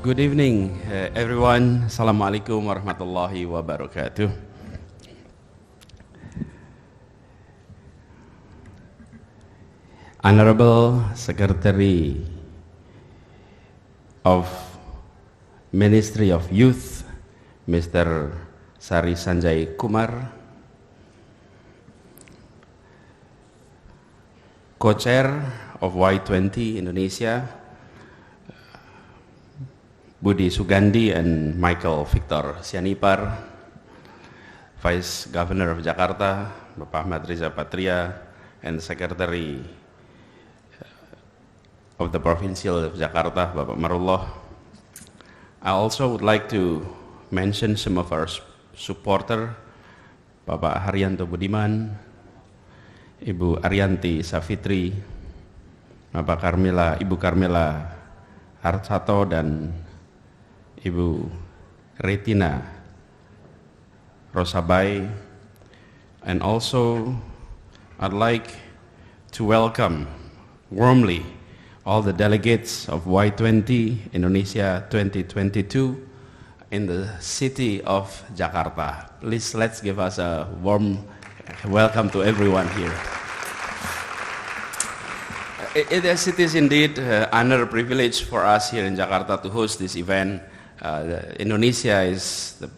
Good evening, everyone. Assalamualaikum warahmatullahi wabarakatuh. Honorable Secretary of Ministry of Youth, Mr. Sari Sanjay Kumar, Co-Chair of Y20 Indonesia, Budi Sugandi and Michael Victor Sianipar, Vice Governor of Jakarta, Bapak Ahmad Riza Patria, and Secretary of the Provincial of Jakarta, Bapak Marullah. I also would like to mention some of our supporter, Bapak Haryanto Budiman, Ibu Arianti Safitri, Bapak Ibu Carmela Harsato, dan Ibu Retina Rosabai. And also I'd like to welcome warmly all the delegates of Y20 Indonesia 2022 in the city of Jakarta. Please, let's give us a warm welcome to everyone here. It is indeed an honor, privilege for us here in Jakarta to host this event. Indonesia is the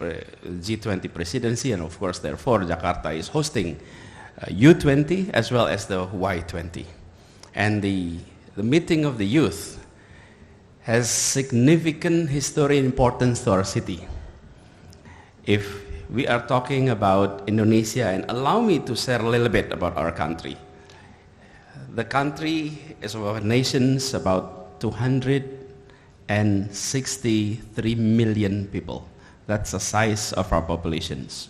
G20 presidency, and of course, therefore, Jakarta is hosting U20 as well as the Y20. And the meeting of the youth has significant history and importance to our city. If we are talking about Indonesia, and allow me to share a little bit about our country. The country is of nations about 263 million people. That's the size of our populations.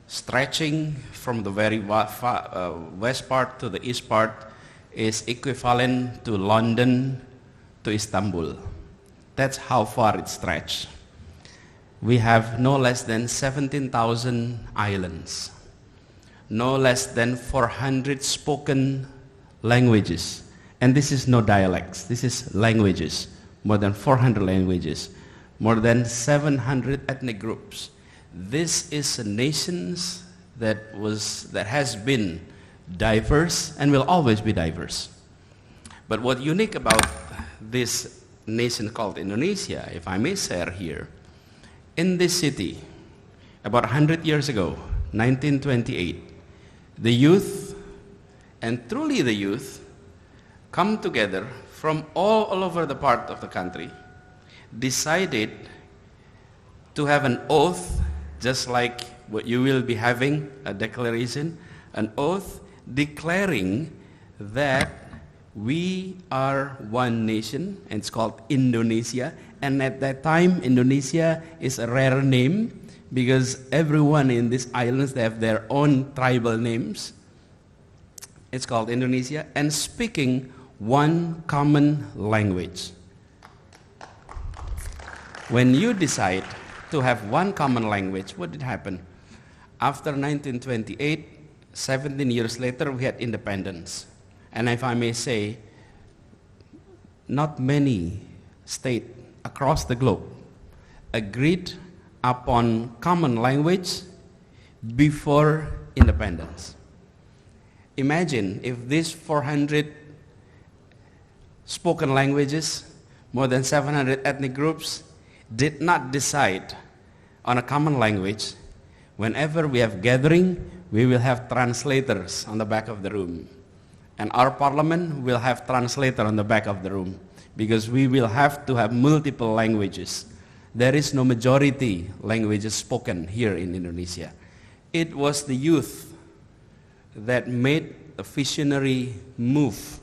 Stretching from the very west part to the east part is equivalent to London to Istanbul. That's how far it stretches. We have no less than 17,000 islands, no less than 400 spoken languages. And this is no dialects, this is languages, more than 400 languages, more than 700 ethnic groups. This is a nation that has been diverse and will always be diverse. But what's unique about this nation called Indonesia, if I may share here, in this city, about 100 years ago, 1928, the youth, and truly the youth, come together from all over the part of the country, decided to have an oath, just like what you will be having, a declaration, an oath declaring that we are one nation, and it's called Indonesia. And at that time, Indonesia is a rare name because everyone in these islands, they have their own tribal names. It's called Indonesia, and speaking one common language. When you decide to have one common language, what did happen? After 1928, 17 years later, we had independence. And if I may say, not many states across the globe agreed upon common language before independence. Imagine if these 400 spoken languages, more than 700 ethnic groups, did not decide on a common language. Whenever we have gathering, we will have translators on the back of the room. And our parliament will have translator on the back of the room, because we will have to have multiple languages. There is no majority languages spoken here in Indonesia. It was the youth that made a visionary move,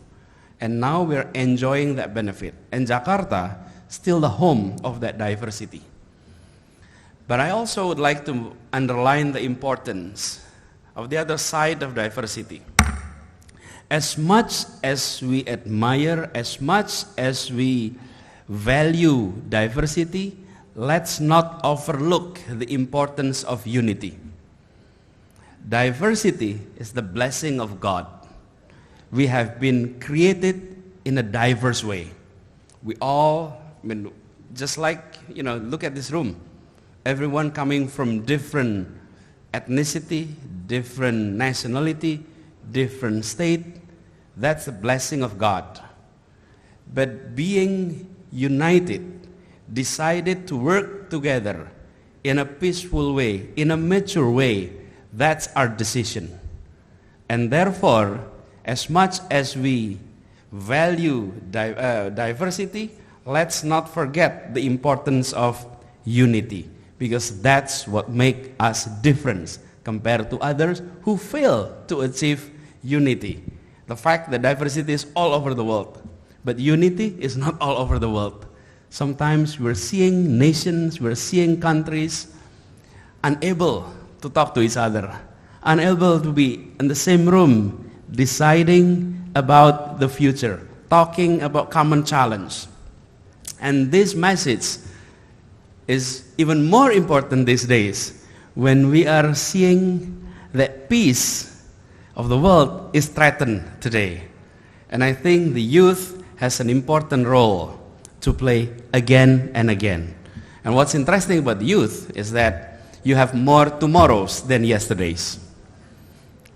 and now we're enjoying that benefit. And Jakarta, still the home of that diversity. But I also would like to underline the importance of the other side of diversity. As much as we admire, as much as we value diversity, let's not overlook the importance of unity. Diversity is the blessing of God. We have been created in a diverse way. We all, Just like, look at this room. Everyone coming from different ethnicity, different nationality, different state. That's a blessing of God. But being united, decided to work together in a peaceful way, in a mature way, that's our decision. And therefore, as much as we value diversity, let's not forget the importance of unity, because that's what makes us different compared to others who fail to achieve unity. The fact that diversity is all over the world, but unity is not all over the world. Sometimes we're seeing nations, we're seeing countries unable to talk to each other, unable to be in the same room deciding about the future, talking about common challenge. And this message is even more important these days when we are seeing that peace of the world is threatened today. And I think the youth has an important role to play again and again. And what's interesting about the youth is that you have more tomorrows than yesterdays.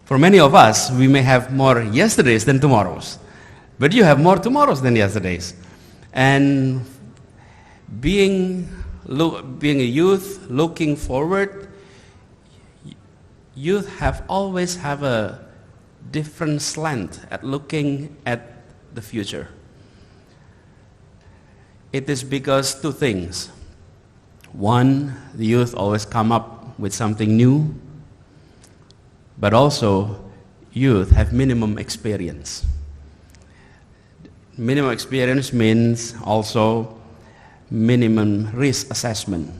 For many of us, we may have more yesterdays than tomorrows, but you have more tomorrows than yesterdays. And being a youth, looking forward, youth always have a different slant at looking at the future. It is because two things. One, the youth always come up with something new, but also youth have minimum experience. Minimum experience means also minimum risk assessment.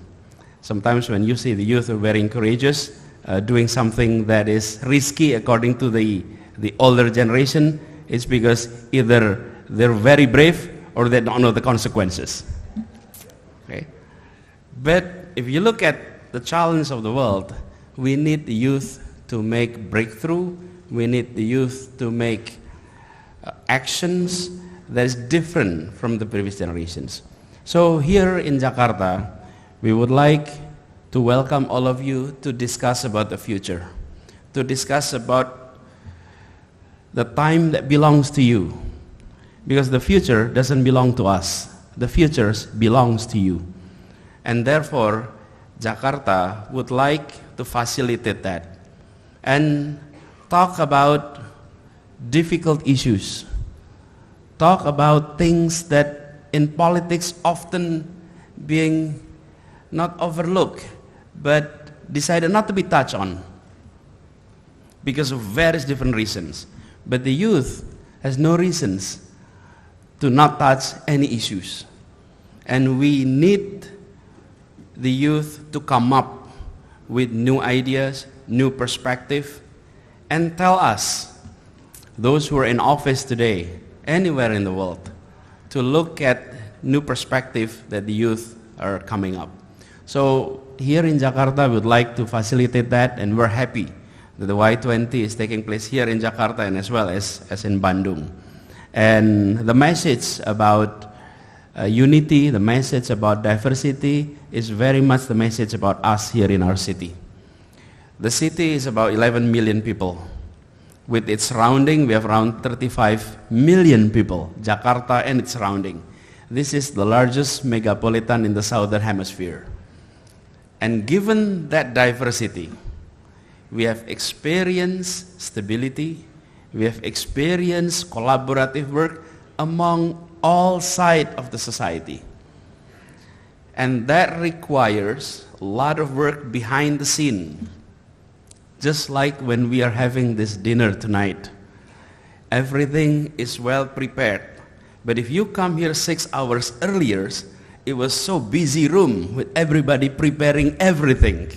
Sometimes when you see the youth are very courageous, doing something that is risky according to the older generation, it's because either they're very brave or they don't know the consequences. Okay? But if you look at the challenge of the world, we need the youth to make breakthrough. We need the youth to make actions that is different from the previous generations. So here in Jakarta, we would like to welcome all of you to discuss about the future, to discuss about the time that belongs to you. Because the future doesn't belong to us. The future belongs to you. And therefore, Jakarta would like to facilitate that and talk about difficult issues. Talk about things that in politics often being not overlooked, but decided not to be touched on because of various different reasons. But the youth has no reasons to not touch any issues. And we need the youth to come up with new ideas, new perspective, and tell us, those who are in office today, anywhere in the world, to look at new perspective that the youth are coming up. So here in Jakarta, we would like to facilitate that, and we're happy that the Y20 is taking place here in Jakarta and as well as in Bandung. And the message about unity, the message about diversity is very much the message about us here in our city. The city is about 11 million people. With its surrounding, we have around 35 million people, Jakarta and its surrounding. This is the largest megapolitan in the southern hemisphere. And given that diversity, we have experienced stability, we have experienced collaborative work among all sides of the society. And that requires a lot of work behind the scene. Just like when we are having this dinner tonight, everything is well prepared. But if you come here 6 hours earlier, it was so busy room with everybody preparing everything.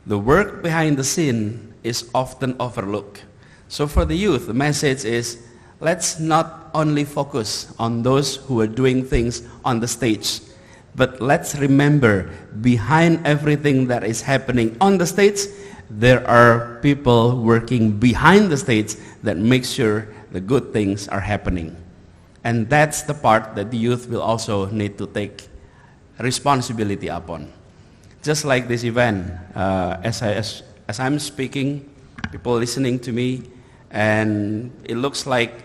The work behind the scene is often overlooked. So for the youth, the message is, let's not only focus on those who are doing things on the stage, but let's remember, behind everything that is happening on the stage, there are people working behind the stage that make sure the good things are happening. And that's the part that the youth will also need to take responsibility upon. Just like this event, as I'm speaking, people listening to me, and it looks like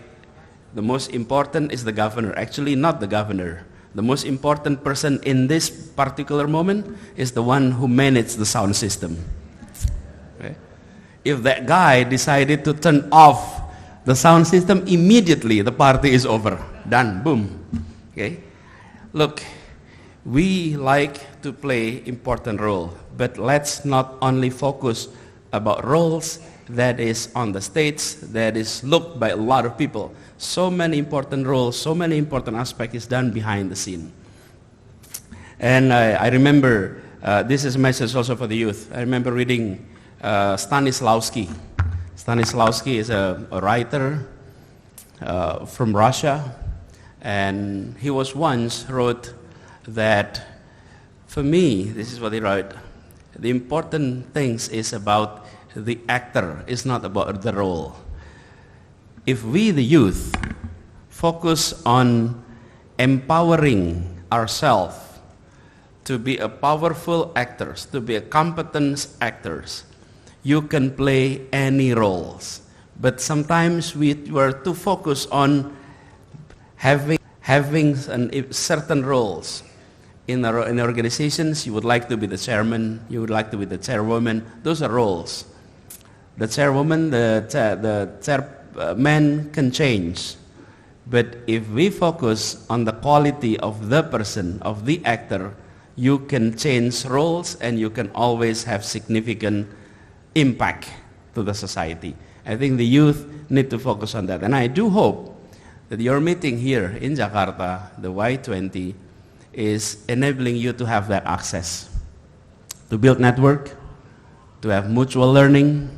the most important is the governor. Actually, not the governor. The most important person in this particular moment is the one who manages the sound system. Okay? If that guy decided to turn off the sound system, immediately the party is over. Done. Boom. Okay? Look, we like to play important role, but let's not only focus about roles that is on the stage, that is looked by a lot of people. So many important roles, so many important aspects is done behind the scene. And I remember, this is a message also for the youth. I remember reading Stanislavski. Stanislavski is a writer from Russia, and he was once wrote that, for me, this is what he wrote, the important things is about the actor, it's not about the role. If we, the youth, focus on empowering ourselves to be a powerful actors, to be a competent actors, you can play any roles. But sometimes we were too focused on having certain roles. In organizations, you would like to be the chairman, you would like to be the chairwoman. Those are roles. The chairwoman, the chairman can change. But if we focus on the quality of the person, of the actor, you can change roles and you can always have significant impact to the society. I think the youth need to focus on that. And I do hope that your meeting here in Jakarta, the Y20, is enabling you to have that access, to build network, to have mutual learning,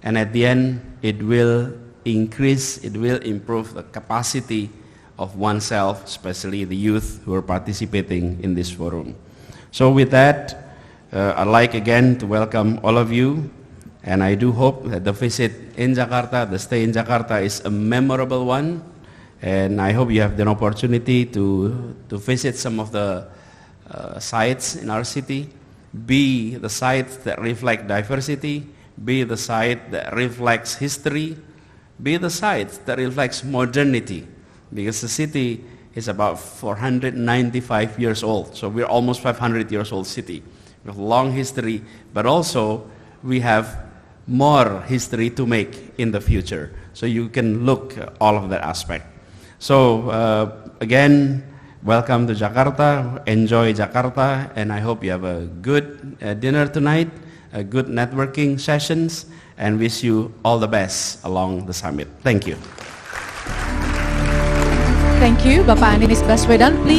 and at the end, it will increase, it will improve the capacity of oneself, especially the youth who are participating in this forum. So with that, I'd like again to welcome all of you, and I do hope that the visit in Jakarta, the stay in Jakarta is a memorable one, and I hope you have the opportunity to visit some of the sites in our city, be the sites that reflect diversity, be the site that reflects history, be the site that reflects modernity, because the city is about 495 years old, so we're almost 500 years old city with long history, but also we have more history to make in the future, so you can look at all of that aspect. So again, welcome to Jakarta, enjoy Jakarta, and I hope you have a good dinner tonight, a good networking sessions, and wish you all the best along the summit. Thank you. Thank you, Bapak Anies Baswedan. Please.